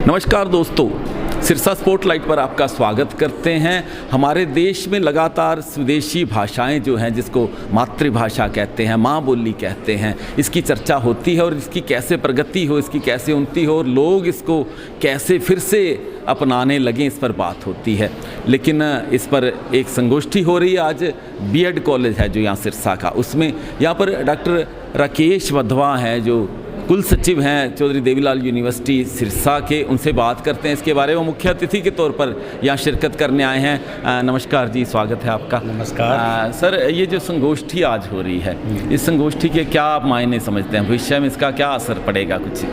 नमस्कार दोस्तों, सिरसा स्पॉटलाइट पर आपका स्वागत करते हैं। हमारे देश में लगातार स्वदेशी भाषाएं जो हैं, जिसको मातृभाषा कहते हैं, माँ बोली कहते हैं, इसकी चर्चा होती है और इसकी कैसे प्रगति हो, इसकी कैसे उन्नति हो और लोग इसको कैसे फिर से अपनाने लगें, इस पर बात होती है। लेकिन इस पर एक संगोष्ठी हो रही है आज। बीएड कॉलेज है जो यहाँ सिरसा का, उसमें यहाँ पर डॉक्टर राकेश वधवा हैं जो कुल सचिव हैं चौधरी देवीलाल यूनिवर्सिटी सिरसा के। उनसे बात करते हैं इसके बारे में। वो मुख्य अतिथि के तौर पर यहाँ शिरकत करने आए हैं। नमस्कार जी, स्वागत है आपका। नमस्कार सर, ये जो संगोष्ठी आज हो रही है, इस संगोष्ठी के क्या आप मायने समझते हैं? भविष्य में इसका क्या असर पड़ेगा? कुछ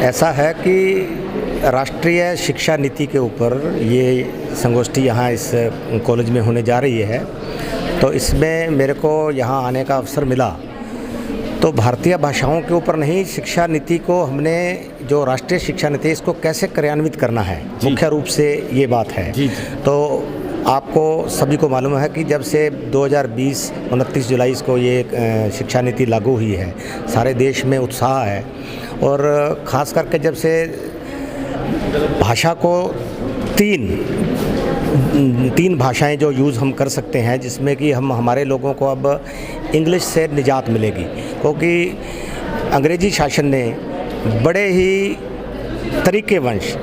ऐसा है कि राष्ट्रीय शिक्षा नीति के ऊपर ये संगोष्ठी यहाँ इस कॉलेज में होने जा रही है, तो इसमें मेरे को यहाँ आने का अवसर मिला। तो भारतीय भाषाओं के ऊपर नहीं, शिक्षा नीति को हमने जो राष्ट्रीय शिक्षा नीति इसको कैसे कार्यान्वित करना है, मुख्य रूप से ये बात है। तो आपको सभी को मालूम है कि जब से 2020 29 जुलाई को ये शिक्षा नीति लागू हुई है, सारे देश में उत्साह है। और ख़ास करके जब से भाषा को तीन भाषाएं जो यूज़ हम कर सकते हैं, जिसमें कि हमारे लोगों को अब इंग्लिश से निजात मिलेगी, क्योंकि अंग्रेजी शासन ने बड़े ही तरीकेवंश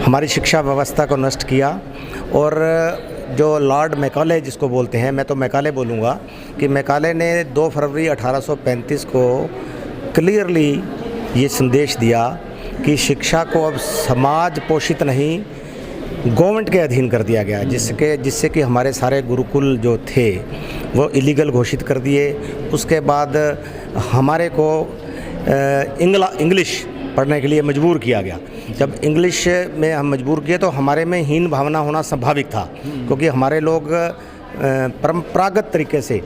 हमारी शिक्षा व्यवस्था को नष्ट किया। और जो लॉर्ड मैकाले जिसको बोलते हैं, मैं तो मैकाले बोलूँगा, कि मैकाले ने 2 फरवरी 1835 को क्लियरली ये संदेश दिया कि शिक्षा को अब समाज पोषित नहीं, गवर्नमेंट के अधीन कर दिया गया, जिससे कि हमारे सारे गुरुकुल जो थे वो इलीगल घोषित कर दिए। उसके बाद हमारे को इंग्लिश पढ़ने के लिए मजबूर किया गया। जब इंग्लिश में हम मजबूर किए तो हमारे में हीन भावना होना स्वाभाविक था, क्योंकि हमारे लोग परंपरागत तरीके से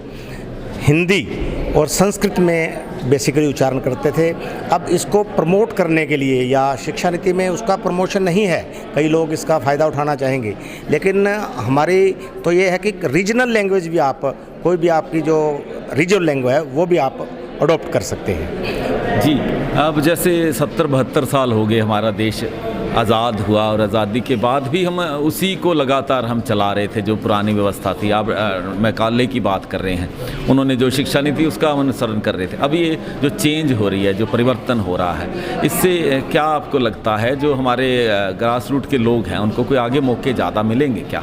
हिंदी और संस्कृत में बेसिकली उच्चारण करते थे। अब इसको प्रमोट करने के लिए, या शिक्षा नीति में उसका प्रमोशन नहीं है, कई लोग इसका फ़ायदा उठाना चाहेंगे, लेकिन हमारी तो ये है कि रीजनल लैंग्वेज भी आप, कोई भी आपकी जो रीजनल लैंग्वेज है वो भी आप अडॉप्ट कर सकते हैं। जी, अब जैसे 70-72 साल हो गए हमारा देश आज़ाद हुआ, और आज़ादी के बाद भी हम उसी को लगातार हम चला रहे थे, जो पुरानी व्यवस्था थी। आप मैकाले की बात कर रहे हैं, उन्होंने जो शिक्षा नीति उसका हम अनुसरण कर रहे थे। अब ये जो चेंज हो रही है, जो परिवर्तन हो रहा है, इससे क्या आपको लगता है जो हमारे ग्रास रूट के लोग हैं उनको कोई आगे मौके ज़्यादा मिलेंगे क्या?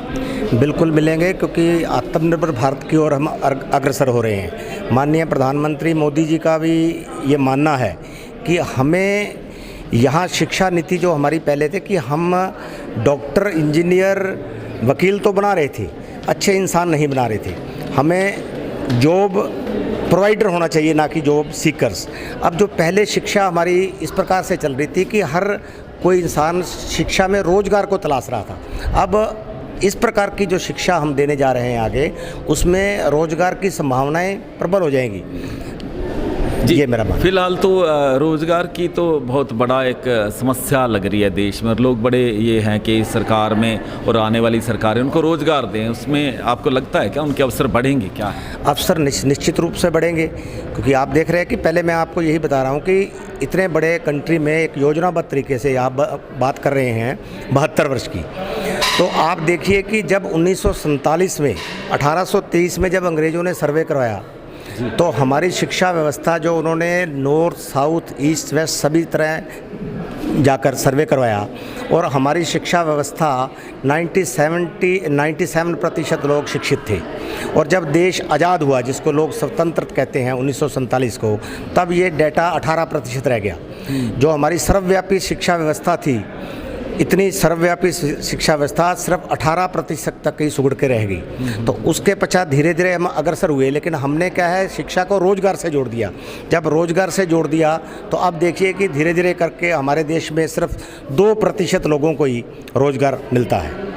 बिल्कुल मिलेंगे, क्योंकि आत्मनिर्भर भारत की ओर हम अग्रसर हो रहे हैं। माननीय प्रधानमंत्री मोदी जी का भी ये मानना है कि हमें यहाँ शिक्षा नीति जो हमारी पहले थे कि हम डॉक्टर, इंजीनियर, वकील तो बना रहे थे, अच्छे इंसान नहीं बना रहे थे। हमें जॉब प्रोवाइडर होना चाहिए, ना कि जॉब सीकर्स। अब जो पहले शिक्षा हमारी इस प्रकार से चल रही थी कि हर कोई इंसान शिक्षा में रोज़गार को तलाश रहा था। अब इस प्रकार की जो शिक्षा हम देने जा रहे हैं आगे, उसमें रोज़गार की संभावनाएं प्रबल हो जाएंगी। जी, ये मेरा मानना। फिलहाल तो रोज़गार की तो बहुत बड़ा एक समस्या लग रही है देश में, और लोग बड़े ये हैं कि सरकार में और आने वाली सरकारें उनको रोज़गार दें। उसमें आपको लगता है क्या उनके अवसर बढ़ेंगे? क्या अवसर निश्चित रूप से बढ़ेंगे, क्योंकि आप देख रहे हैं कि पहले मैं आपको यही बता रहा हूँ कि इतने बड़े कंट्री में एक योजनाबद्ध तरीके से आप बात कर रहे हैं 72 वर्ष की। तो आप देखिए कि जब 1947 में 1823 में जब अंग्रेज़ों ने सर्वे करवाया, तो हमारी शिक्षा व्यवस्था जो उन्होंने नॉर्थ, साउथ, ईस्ट, वेस्ट सभी तरह जाकर सर्वे करवाया, और हमारी शिक्षा व्यवस्था 97% लोग शिक्षित थे। और जब देश आज़ाद हुआ, जिसको लोग स्वतंत्र कहते हैं 1947 को, तब ये डेटा 18% रह गया। जो हमारी सर्वव्यापी शिक्षा व्यवस्था थी, इतनी सर्वव्यापी शिक्षा व्यवस्था सिर्फ 18% तक ही सुगड़ के रह गई। तो उसके पश्चात धीरे धीरे हम अग्रसर हुए, लेकिन हमने क्या है, शिक्षा को रोज़गार से जोड़ दिया। जब रोज़गार से जोड़ दिया तो अब देखिए कि धीरे धीरे करके हमारे देश में सिर्फ 2% लोगों को ही रोज़गार मिलता है।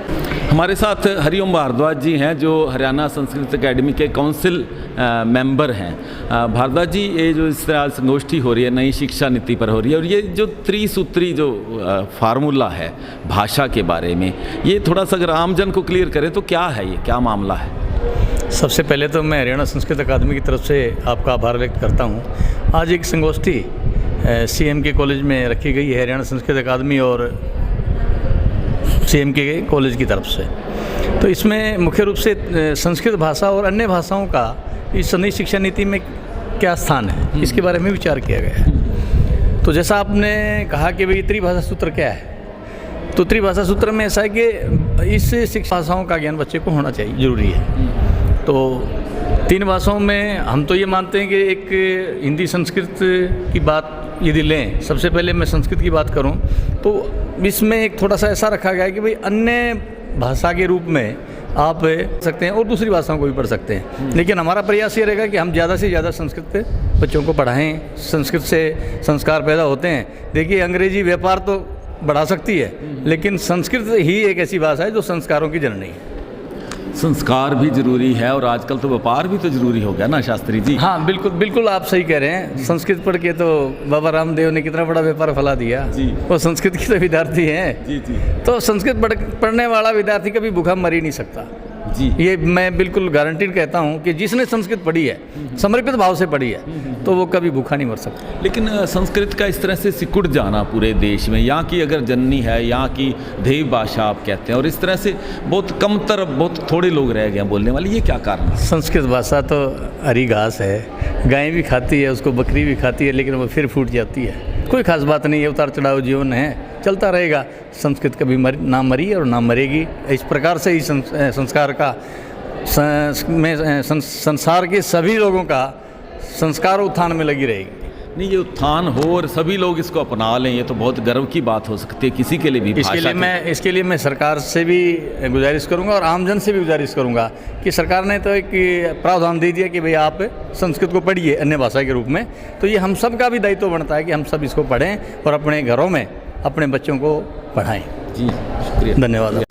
हमारे साथ हरिओम भारद्वाज जी हैं, जो हरियाणा संस्कृत अकेडमी के काउंसिल मेंबर हैं। भारद्वाज जी, ये जो इस तरह संगोष्ठी हो रही है नई शिक्षा नीति पर हो रही है, और ये जो त्रिसूत्री जो फार्मूला है भाषा के बारे में, ये थोड़ा सा अगर आमजन को क्लियर करें तो क्या है, ये क्या मामला है? सबसे पहले तो मैं हरियाणा संस्कृत अकादमी की तरफ से आपका आभार व्यक्त करता हूँ। आज एक संगोष्ठी CM के कॉलेज में रखी गई है। हरियाणा संस्कृत अकादमी और CM के कॉलेज की तरफ से। तो इसमें मुख्य रूप से संस्कृत भाषा और अन्य भाषाओं का इस नई शिक्षा नीति में क्या स्थान है, इसके बारे में विचार किया गया है। तो जैसा आपने कहा कि भाई त्रिभाषा सूत्र क्या है, तो त्रिभाषा सूत्र में ऐसा है कि इस शिक्षा भाषाओं का ज्ञान बच्चे को होना चाहिए, ज़रूरी है। तो 3 भाषाओं में हम तो ये मानते हैं कि एक हिंदी संस्कृत की बात यदि लें, सबसे पहले मैं संस्कृत की बात करूं तो इसमें एक थोड़ा सा ऐसा रखा गया है कि भाई अन्य भाषा के रूप में आप पढ़ सकते हैं और दूसरी भाषाओं को भी पढ़ सकते हैं, लेकिन हमारा प्रयास ये रहेगा कि हम ज़्यादा से ज़्यादा संस्कृत पे बच्चों को पढ़ाएं। संस्कृत से संस्कार पैदा होते हैं। देखिए, अंग्रेजी व्यापार तो बढ़ा सकती है, लेकिन संस्कृत ही एक ऐसी भाषा है जो संस्कारों की जननी है। संस्कार भी जरूरी है और आजकल तो व्यापार भी तो जरूरी हो गया ना शास्त्री जी। हाँ, बिल्कुल बिल्कुल आप सही कह रहे हैं। संस्कृत पढ़ के तो बाबा रामदेव ने कितना बड़ा व्यापार फैला दिया जी। वो संस्कृत की तो विद्यार्थी हैं जी जी तो संस्कृत पढ़ने वाला विद्यार्थी कभी भूखा मर ही नहीं सकता जी। ये मैं बिल्कुल गारंटीड कहता हूँ कि जिसने संस्कृत पढ़ी है, समर्पित भाव से पढ़ी है, तो वो कभी भूखा नहीं मर सकता। लेकिन संस्कृत का इस तरह से सिकुड़ जाना पूरे देश में, यहाँ की अगर जननी है, यहाँ की देव भाषा आप कहते हैं, और इस तरह से बहुत कमतर, बहुत थोड़े लोग रह गए हैं बोलने वाले, ये क्या कारण है? संस्कृत भाषा तो हरी घास है, गाय भी खाती है उसको, बकरी भी खाती है, लेकिन वो फिर फूट जाती है। कोई खास बात नहीं है, उतार चढ़ाव जीवन है, चलता रहेगा। संस्कृत कभी ना मरी और ना मरेगी। इस प्रकार से ही संस्कार का संसार के सभी लोगों का संस्कार उत्थान में लगी रहेगी। नहीं, ये उत्थान हो और सभी लोग इसको अपना लें, ये तो बहुत गर्व की बात हो सकती है किसी के लिए भी। इसके लिए मैं सरकार से भी गुजारिश करूंगा और आमजन से भी गुजारिश करूंगा कि सरकार ने तो एक प्रावधान दे दिया कि भाई आप संस्कृत को पढ़िए अन्य भाषा के रूप में, तो ये हम सब का भी दायित्व बनता है कि हम सब इसको पढ़ें और अपने घरों में अपने बच्चों को पढ़ाएं। जी, शुक्रिया, धन्यवाद।